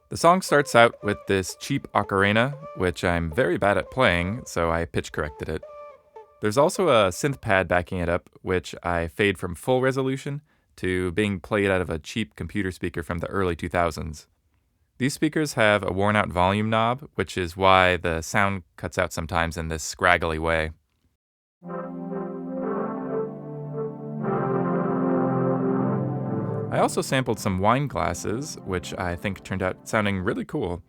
The song starts out with this cheap ocarina, which I'm very bad at playing, so I pitch corrected it. There's also a synth pad backing it up, which I fade from full resolution to being played out of a cheap computer speaker from the early 2000s. These speakers have a worn out volume knob, which is why the sound cuts out sometimes in this scraggly way. I also sampled some wine glasses, which I think turned out sounding really cool.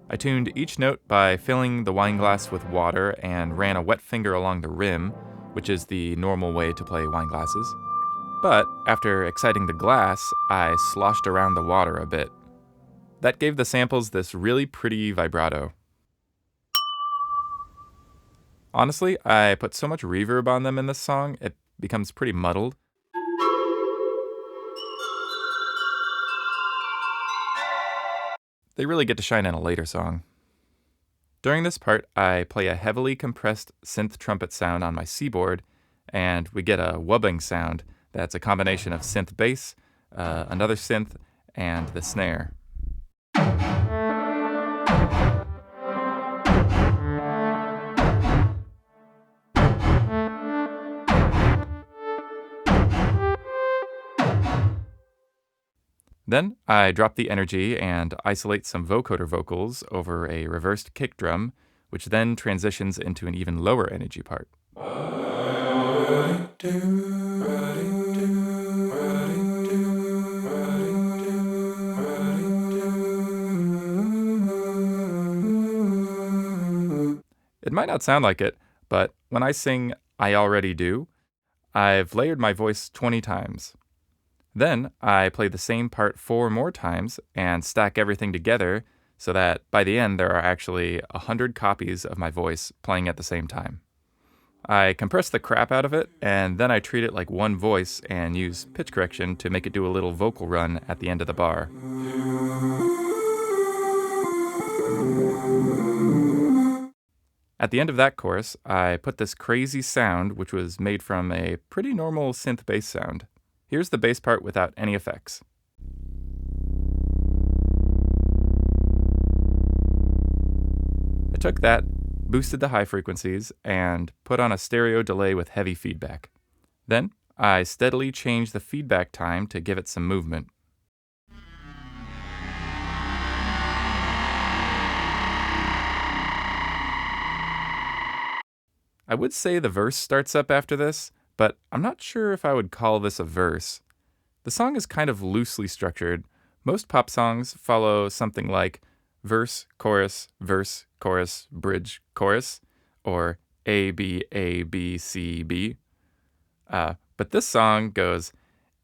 I tuned each note by filling the wine glass with water and ran a wet finger along the rim, which is the normal way to play wine glasses. But after exciting the glass, I sloshed around the water a bit. That gave the samples this really pretty vibrato. Honestly, I put so much reverb on them in this song, it becomes pretty muddled. They really get to shine in a later song. During this part, I play a heavily compressed synth trumpet sound on my C-board, and we get a wubbing sound that's a combination of synth bass, another synth, and the snare. Then I drop the energy and isolate some vocoder vocals over a reversed kick drum, which then transitions into an even lower energy part. It might not sound like it, but when I sing I Already Do, I've layered my voice 20 times. Then I play the same part 4 more times and stack everything together so that by the end there are actually 100 copies of my voice playing at the same time. I compress the crap out of it, and then I treat it like one voice and use pitch correction to make it do a little vocal run at the end of the bar. At the end of that chorus, I put this crazy sound which was made from a pretty normal synth bass sound. Here's the bass part without any effects. I took that, boosted the high frequencies, and put on a stereo delay with heavy feedback. Then, I steadily changed the feedback time to give it some movement. I would say the verse starts up after this, but I'm not sure if I would call this a verse. The song is kind of loosely structured. Most pop songs follow something like verse, chorus, bridge, chorus, or A, B, C, B. But this song goes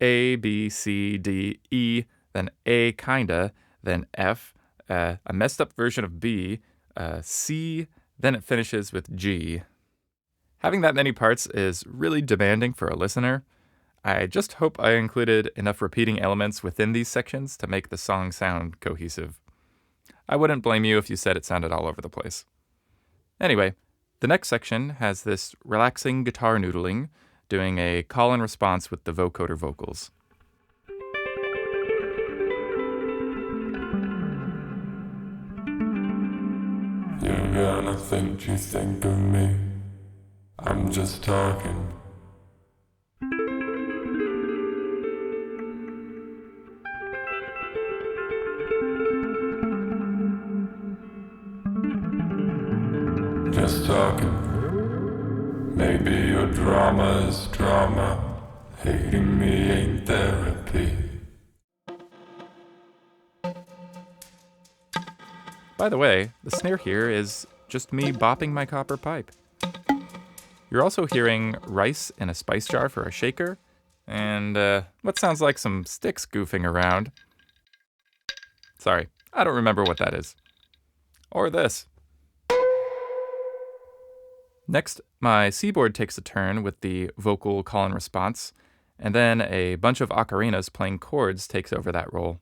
A, B, C, D, E, then A kinda, then F, a messed up version of B, C, then it finishes with G. Having that many parts is really demanding for a listener. I just hope I included enough repeating elements within these sections to make the song sound cohesive. I wouldn't blame you if you said it sounded all over the place. Anyway, the next section has this relaxing guitar noodling, doing a call and response with the vocoder vocals. You're gonna think you think of me. I'm just talking. Just talking. Maybe your drama is drama. Hating me ain't therapy. By the way, the snare here is just me bopping my copper pipe. You're also hearing rice in a spice jar for a shaker, and what sounds like some sticks goofing around. Sorry, I don't remember what that is. Or this. Next, my C-board takes a turn with the vocal call and response, and then a bunch of ocarinas playing chords takes over that role.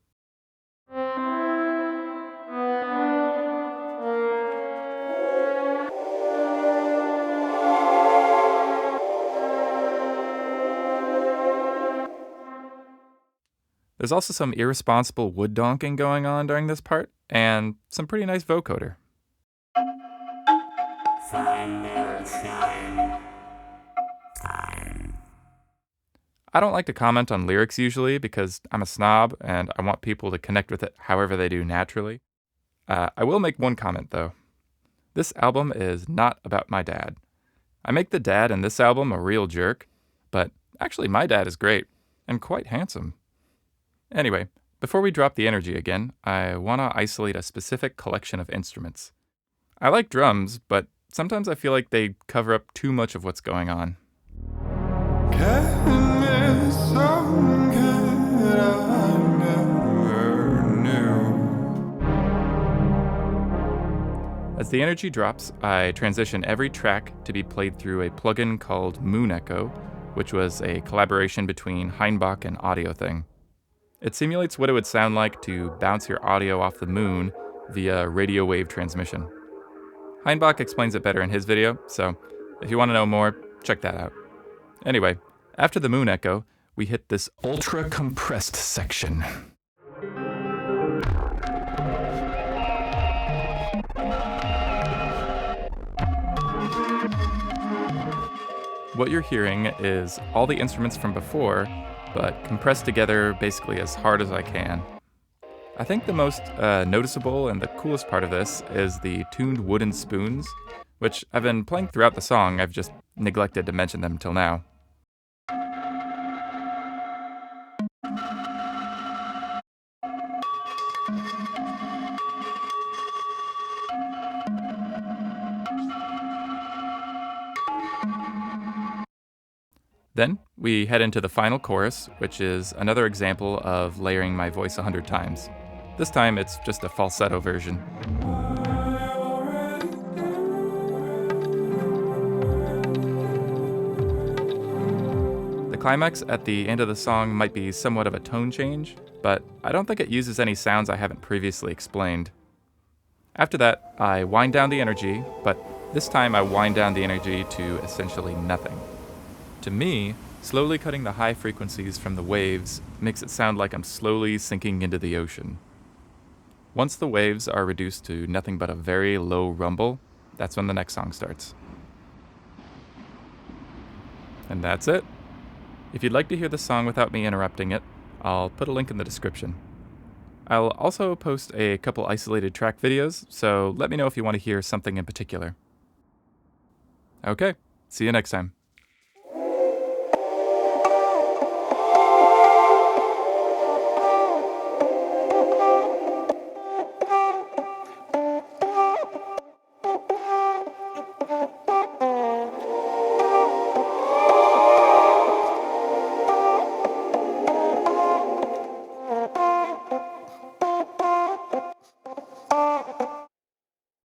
There's also some irresponsible wood donking going on during this part, and some pretty nice vocoder. I don't like to comment on lyrics usually because I'm a snob and I want people to connect with it however they do naturally. I will make one comment though. This album is not about my dad. I make the dad in this album a real jerk, but actually my dad is great and quite handsome. Anyway, before we drop the energy again, I want to isolate a specific collection of instruments. I like drums, but sometimes I feel like they cover up too much of what's going on. As the energy drops, I transition every track to be played through a plugin called Moon Echo, which was a collaboration between Heinbach and Audio Thing. It simulates what it would sound like to bounce your audio off the moon via radio wave transmission. Heinbach explains it better in his video, so if you want to know more, check that out. Anyway, after the Moon Echo, we hit this ultra compressed section. What you're hearing is all the instruments from before, but compressed together basically as hard as I can. I think the most noticeable and the coolest part of this is the tuned wooden spoons, which I've been playing throughout the song, I've just neglected to mention them till now. Then we head into the final chorus, which is another example of layering my voice 100 times. This time it's just a falsetto version. The climax at the end of the song might be somewhat of a tone change, but I don't think it uses any sounds I haven't previously explained. After that, I wind down the energy, but this time I wind down the energy to essentially nothing. To me, slowly cutting the high frequencies from the waves makes it sound like I'm slowly sinking into the ocean. Once the waves are reduced to nothing but a very low rumble, that's when the next song starts. And that's it. If you'd like to hear the song without me interrupting it, I'll put a link in the description. I'll also post a couple isolated track videos, so let me know if you want to hear something in particular. Okay, see you next time.